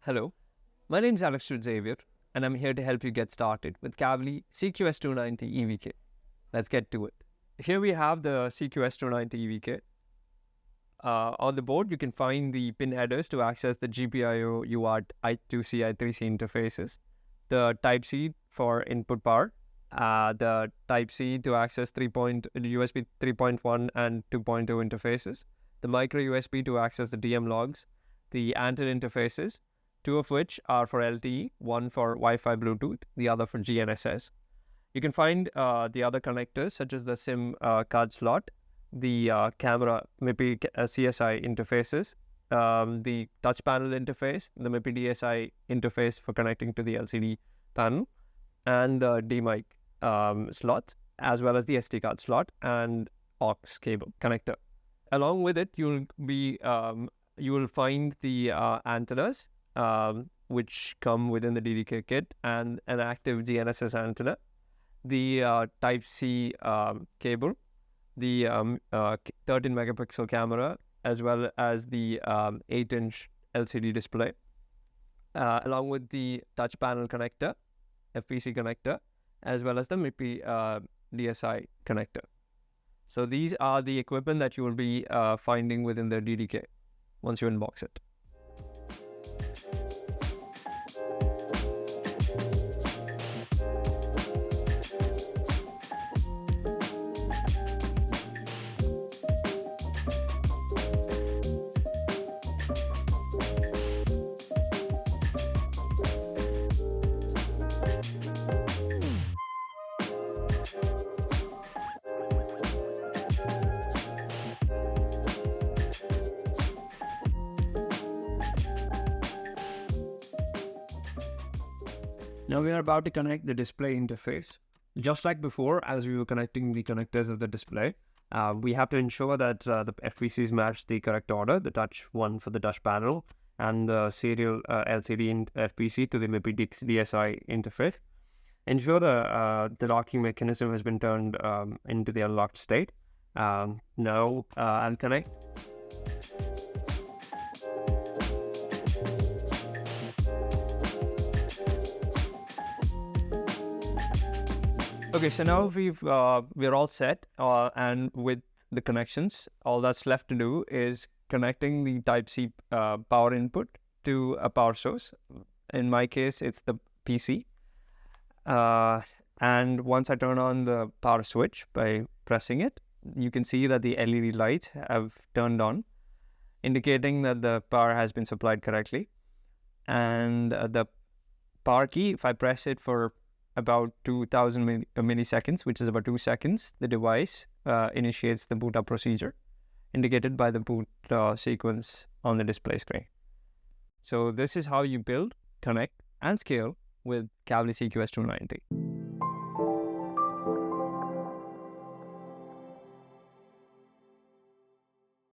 Hello, my name is Jude Xavier, and I'm here to help you get started with Cavli CQS290 EVK. Let's get to it. Here we have the CQS290 EVK. On the board, you can find the pin headers to access the GPIO, UART, I2C, I3C interfaces, the Type-C for input power, the Type-C to access USB 3.1 and 2.2 interfaces, the micro USB to access the DM logs, the antenna interfaces, two of which are for LTE, one for Wi-Fi Bluetooth, the other for GNSS. You can find the other connectors such as the SIM card slot, the camera MIPI CSI interfaces, the touch panel interface, the MIPI DSI interface for connecting to the LCD panel, and the DMIC slot, as well as the SD card slot and aux cable connector. Along with it, you will find the antennas, which come within the DDK kit, and an active GNSS antenna, the Type-C cable, the 13 megapixel camera, as well as the 8-inch LCD display, along with the touch panel connector, FPC connector, as well as the MIPI DSI connector. So these are the equipment that you will be finding within the DDK once you unbox it. Now we are about to connect the display interface. Just like before, as we were connecting the connectors of the display, we have to ensure that the FPCs match the correct order, the touch one for the touch panel, and the serial LCD FPC to the MIPI DSI interface. Ensure the locking mechanism has been turned into the unlocked state. Now I'll connect. Okay, so now we're all set, and with the connections, all that's left to do is connecting the Type-C power input to a power source. In my case, it's the PC. And once I turn on the power switch by pressing it, you can see that the LED lights have turned on, indicating that the power has been supplied correctly. And the power key, if I press it for about 2000 milliseconds, which is about 2 seconds, the device initiates the boot up procedure, indicated by the boot sequence on the display screen. So this is how you build, connect, and scale with Cavli CQS290.